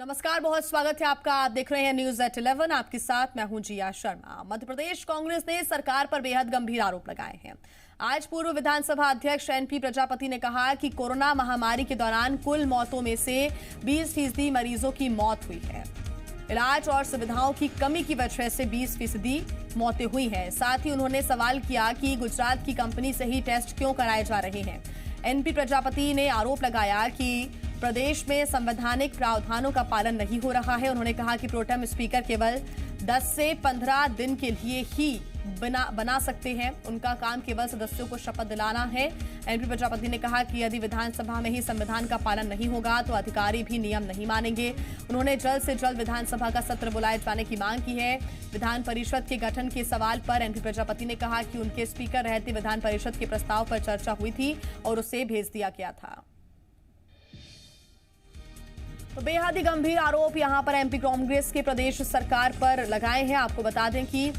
नमस्कार, बहुत स्वागत है आपका। आप देख रहे हैं न्यूज एट 11। आपके साथ मैं हूं जिया शर्मा। मध्य प्रदेश कांग्रेस ने सरकार पर बेहद गंभीर आरोप लगाए हैं। आज पूर्व विधानसभा अध्यक्ष एनपी प्रजापति ने कहा कि कोरोना महामारी के दौरान कुल मौतों में से 20% मरीजों की मौत हुई है। इलाज और सुविधाओं की कमी की वजह से 20% मौतें हुई हैं। साथ ही उन्होंने सवाल किया कि गुजरात की कंपनी से ही टेस्ट क्यों कराए जा रहे हैं। एनपी प्रजापति ने आरोप लगाया कि प्रदेश में संवैधानिक प्रावधानों का पालन नहीं हो रहा है। उन्होंने कहा कि प्रोटेम स्पीकर केवल 10 से 15 दिन के लिए ही बना सकते हैं। उनका काम केवल सदस्यों को शपथ दिलाना है। एनपी प्रजापति ने कहा कि यदि विधानसभा में ही संविधान का पालन नहीं होगा तो अधिकारी भी नियम नहीं मानेंगे। उन्होंने जल्द से जल्द विधानसभा का सत्र बुलाए जाने की मांग की है। विधान परिषद के गठन के सवाल पर एनपी प्रजापति ने कहा कि उनके स्पीकर रहते विधान परिषद के प्रस्ताव पर चर्चा हुई थी और उसे भेज दिया गया था। तो बेहद ही गंभीर आरोप यहां पर एमपी कांग्रेस के प्रदेश सरकार पर लगाए हैं। आपको बता दें कि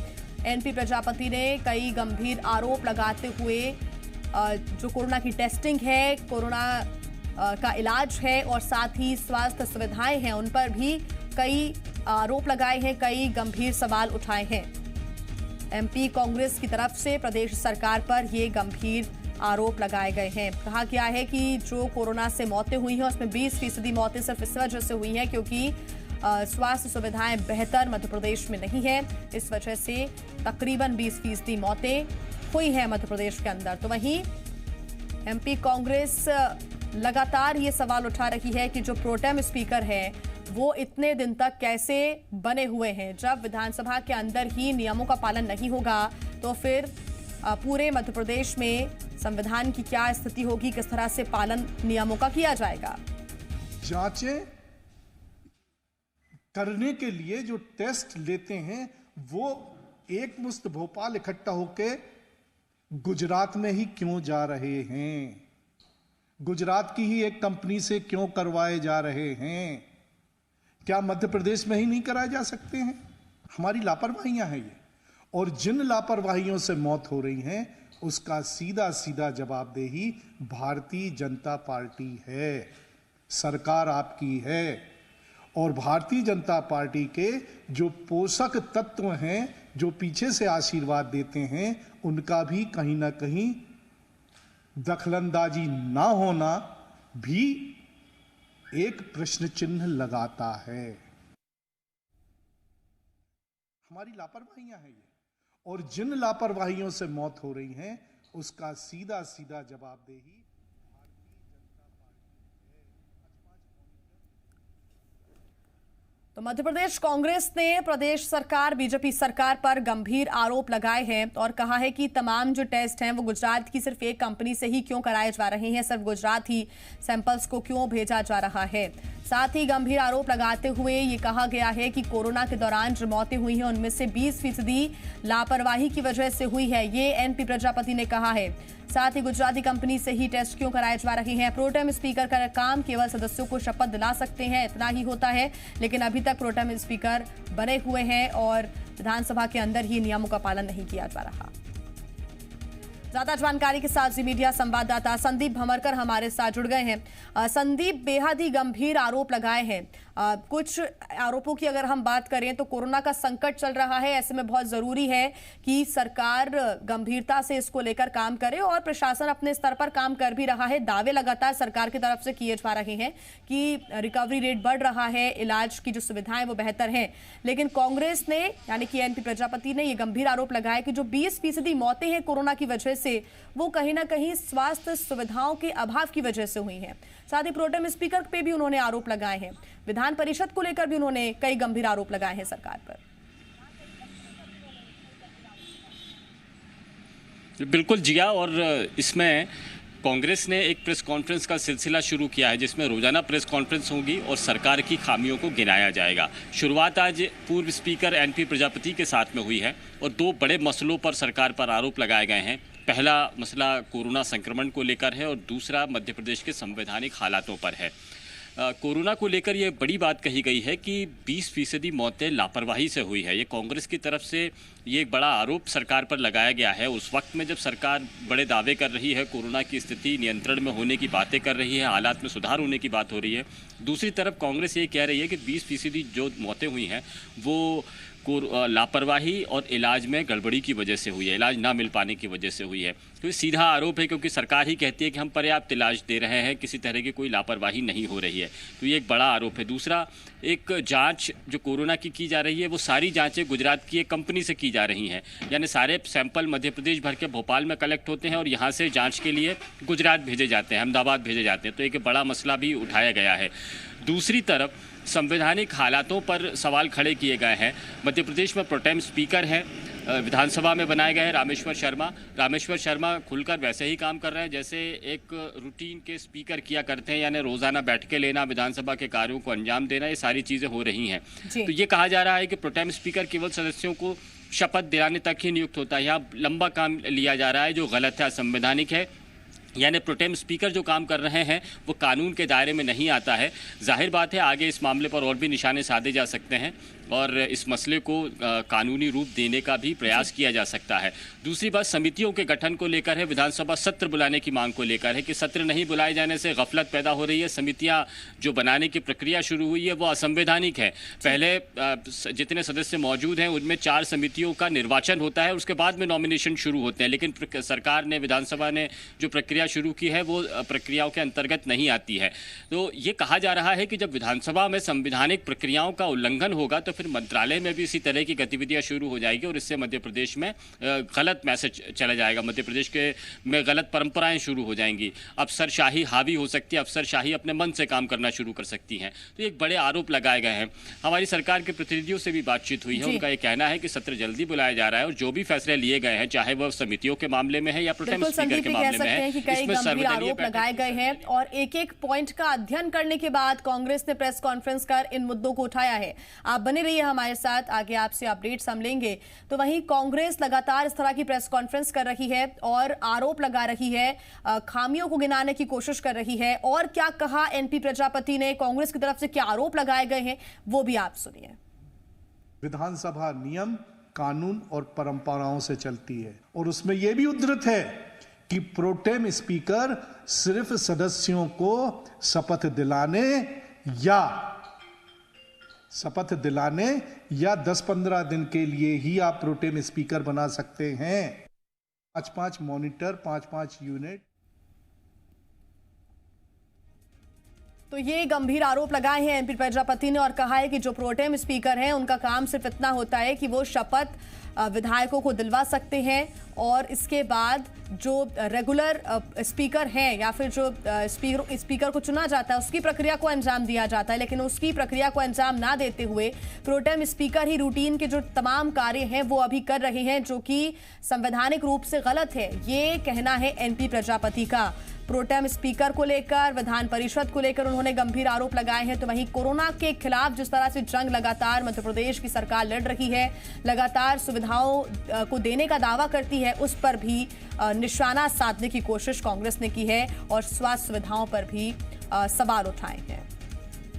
एनपी प्रजापति ने कई गंभीर आरोप लगाते हुए जो कोरोना की टेस्टिंग है, कोरोना का इलाज है और साथ ही स्वास्थ्य सुविधाएं हैं, उन पर भी कई आरोप लगाए हैं, कई गंभीर सवाल उठाए हैं। एमपी कांग्रेस की तरफ से प्रदेश सरकार पर ये गंभीर आरोप लगाए गए हैं। कहा गया है कि जो कोरोना से मौतें हुई हैं उसमें 20% मौतें सिर्फ इस वजह से हुई हैं क्योंकि स्वास्थ्य सुविधाएं बेहतर मध्य प्रदेश में नहीं है। इस वजह से तकरीबन 20% मौतें हुई हैं मध्य प्रदेश के अंदर। तो वहीं एमपी कांग्रेस लगातार ये सवाल उठा रही है कि जो प्रोटेम स्पीकर है वो इतने दिन तक कैसे बने हुए हैं। जब विधानसभा के अंदर ही नियमों का पालन नहीं होगा तो फिर पूरे मध्य प्रदेश में संविधान की क्या स्थिति होगी, किस तरह से पालन नियमों का किया जाएगा। जांचें करने के लिए जो टेस्ट लेते हैं वो एक मुश्त भोपाल इकट्ठा होके गुजरात में ही क्यों जा रहे हैं? गुजरात की ही एक कंपनी से क्यों करवाए जा रहे हैं? क्या मध्य प्रदेश में ही नहीं कराए जा सकते हैं? हमारी लापरवाहियां हैं ये, और जिन लापरवाहियों से मौत हो रही हैं उसका सीधा सीधा जवाबदेही भारतीय जनता पार्टी है। सरकार आपकी है और भारतीय जनता पार्टी के जो पोषक तत्व हैं, जो पीछे से आशीर्वाद देते हैं, उनका भी कहीं ना कहीं दखलंदाजी ना होना भी एक प्रश्न चिन्ह लगाता है। हमारी लापरवाहियां हैं ये, और जिन लापरवाहियों से मौत हो रही हैं उसका सीधा सीधा जवाबदेही तो मध्य प्रदेश कांग्रेस ने प्रदेश सरकार, बीजेपी सरकार पर गंभीर आरोप लगाए हैं और कहा है कि तमाम जो टेस्ट हैं वो गुजरात की सिर्फ एक कंपनी से ही क्यों कराए जा रहे हैं, सिर्फ गुजरात ही सैंपल्स को क्यों भेजा जा रहा है। साथ ही गंभीर आरोप लगाते हुए ये कहा गया है कि कोरोना के दौरान जो मौतें हुई हैं उनमें से 20% लापरवाही की वजह से हुई है, ये एनपी प्रजापति ने कहा है। साथ ही गुजराती कंपनी से ही टेस्ट क्यों कराए जा रहे हैं। प्रोटेम स्पीकर का काम केवल सदस्यों को शपथ दिला सकते हैं, इतना ही होता है, लेकिन अभी तक प्रोटेम स्पीकर बने हुए हैं और विधानसभा के अंदर ही नियमों का पालन नहीं किया जा रहा। ज्यादा जानकारी के साथ जी मीडिया संवाददाता संदीप भमरकर हमारे साथ जुड़ गए हैं। संदीप, बेहद ही गंभीर आरोप लगाए हैं। कुछ आरोपों की अगर हम बात करें तो कोरोना का संकट चल रहा है, ऐसे में बहुत जरूरी है कि सरकार गंभीरता से इसको लेकर काम करे और प्रशासन अपने स्तर पर काम कर भी रहा है। दावे लगातार सरकार की तरफ से किए जा रहे हैं कि रिकवरी रेट बढ़ रहा है, इलाज की जो सुविधाएं वो बेहतर हैं, लेकिन कांग्रेस ने यानी कि एनपी प्रजापति ने ये गंभीर आरोप लगाया कि जो 20% मौतें हैं कोरोना की वजह से वो कहीं ना कहीं स्वास्थ्य सुविधाओं के अभाव की वजह से हुई हैं। साथ ही प्रोटेम स्पीकर पे भी उन्होंने आरोप लगाए हैं। विधान परिषद को लेकर भी उन्होंने कई गंभीर आरोप लगाए हैं सरकार पर। बिल्कुल जिया, और इसमें कांग्रेस ने एक प्रेस कॉन्फ्रेंस का सिलसिला शुरू किया है जिसमें रोजाना प्रेस कॉन्फ्रेंस होगी और सरकार की खामियों को गिनाया जाएगा। शुरुआत आज पूर्व स्पीकर एनपी प्रजापति के साथ में हुई है और दो बड़े मसलों पर सरकार पर आरोप लगाए गए हैं। पहला मसला कोरोना संक्रमण को लेकर है और दूसरा मध्य प्रदेश के संवैधानिक हालातों पर है। कोरोना को लेकर ये बड़ी बात कही गई है कि 20% मौतें लापरवाही से हुई है। ये कांग्रेस की तरफ से ये एक बड़ा आरोप सरकार पर लगाया गया है। उस वक्त में जब सरकार बड़े दावे कर रही है, कोरोना की स्थिति नियंत्रण में होने की बातें कर रही है, हालात में सुधार होने की बात हो रही है, दूसरी तरफ कांग्रेस ये कह रही है कि 20% जो मौतें हुई हैं वो को लापरवाही और इलाज में गड़बड़ी की वजह से हुई है, इलाज ना मिल पाने की वजह से हुई है। तो ये सीधा आरोप है, क्योंकि सरकार ही कहती है कि हम पर्याप्त इलाज दे रहे हैं, किसी तरह की कोई लापरवाही नहीं हो रही है। तो ये एक बड़ा आरोप है। दूसरा, एक जांच जो कोरोना की जा रही है वो सारी जांचें गुजरात की एक कंपनी से की जा रही हैं, यानी सारे सैंपल मध्य प्रदेश भर के भोपाल में कलेक्ट होते हैं और यहाँ से जाँच के लिए गुजरात भेजे जाते हैं, अहमदाबाद भेजे जाते हैं। तो एक बड़ा मसला भी उठाया गया है। दूसरी तरफ संवैधानिक हालातों पर सवाल खड़े किए गए हैं। मध्य प्रदेश में प्रोटेम स्पीकर हैं, विधानसभा में बनाए गए हैं रामेश्वर शर्मा। रामेश्वर शर्मा खुलकर वैसे ही काम कर रहे हैं जैसे एक रूटीन के स्पीकर किया करते हैं, यानी रोज़ाना बैठ के लेना, विधानसभा के कार्यों को अंजाम देना, ये सारी चीज़ें हो रही हैं। तो ये कहा जा रहा है कि प्रोटेम स्पीकर केवल सदस्यों को शपथ दिलाने तक ही नियुक्त होता है। यहाँ लंबा काम लिया जा रहा है जो गलत है, असंवैधानिक है। यानी प्रोटेम स्पीकर जो काम कर रहे हैं वो कानून के दायरे में नहीं आता है। जाहिर बात है आगे इस मामले पर और भी निशाने साधे जा सकते हैं और इस मसले को कानूनी रूप देने का भी प्रयास किया जा सकता है। दूसरी बात समितियों के गठन को लेकर है, विधानसभा सत्र बुलाने की मांग को लेकर है कि सत्र नहीं बुलाए जाने से गफलत पैदा हो रही है। समितियां जो बनाने की प्रक्रिया शुरू हुई है वो असंवैधानिक है। पहले जितने सदस्य मौजूद हैं उनमें 4 समितियों का निर्वाचन होता है, उसके बाद में नॉमिनेशन शुरू होते हैं, लेकिन सरकार ने, विधानसभा ने जो प्रक्रिया शुरू की है वो प्रक्रियाओं के अंतर्गत नहीं आती है। तो ये कहा जा रहा है कि जब विधानसभा में संवैधानिक प्रक्रियाओं का उल्लंघन होगा तो फिर मंत्रालय में भी इसी तरह की गतिविधियां शुरू हो जाएगी और इससे मध्य प्रदेश में गलत मैसेज चला जाएगा, मध्य प्रदेश के में गलत परंपराएं शुरू हो जाएंगी, अफसरशाही हावी हो सकती है, अफसरशाही अपने मन से काम करना शुरू कर सकती हैं। तो एक बड़े आरोप लगाए गए हैं। हमारी सरकार के प्रतिनिधियों से भी बातचीत हुई है, उनका ये कहना है कि सत्र जल्दी बुलाया जा रहा है और जो भी फैसले लिए गए हैं, चाहे वह समितियों के मामले में है या प्रोटेम स्पीकर के मामले में है, कई गंभीर आरोप लगाए गए हैं और एक-एक पॉइंट का अध्ययन करने के बाद कांग्रेस ने प्रेस कॉन्फ्रेंस कर इन मुद्दों को उठाया है। आप बने रहिए हमारे साथ, आगे आपसे अपडेट्स हम लेंगे। तो वहीं कांग्रेस लगातार इस तरह की प्रेस कॉन्फ्रेंस कर रही है और आरोप लगा रही है, खामियों को गिनाने की कोशिश कर रही है। और क्या कहा एनपी प्रजापति ने, कांग्रेस की तरफ से क्या आरोप लगाए गए हैं, वो भी आप सुनिए। विधानसभा नियम, कानून और परंपराओं से चलती है और उसमें यह भी उद्धृत है कि प्रोटेम स्पीकर सिर्फ सदस्यों को शपथ दिलाने या 10-15 दिन के लिए ही आप प्रोटेम स्पीकर बना सकते हैं। 5-5 मॉनिटर, 5-5 यूनिट। तो ये गंभीर आरोप लगाए हैं एनपी प्रजापति ने और कहा है कि जो प्रोटेम स्पीकर हैं उनका काम सिर्फ इतना होता है कि वो शपथ विधायकों को दिलवा सकते हैं और इसके बाद जो रेगुलर स्पीकर हैं या फिर जो स्पीकर को चुना जाता है उसकी प्रक्रिया को अंजाम दिया जाता है, लेकिन उसकी प्रक्रिया को अंजाम ना देते हुए प्रोटेम स्पीकर ही रूटीन के जो तमाम कार्य हैं वो अभी कर रहे हैं, जो कि संवैधानिक रूप से गलत है। ये कहना है एनपी प्रजापति का। प्रोटेम स्पीकर को लेकर, विधान परिषद को लेकर उन्होंने गंभीर आरोप लगाए हैं। तो वहीं कोरोना के खिलाफ जिस तरह से जंग लगातार मध्य प्रदेश की सरकार लड़ रही है, लगातार सुविधाओं को देने का दावा करती है, उस पर भी निशाना साधने की कोशिश कांग्रेस ने की है और स्वास्थ्य सुविधाओं पर भी सवाल उठाए हैं।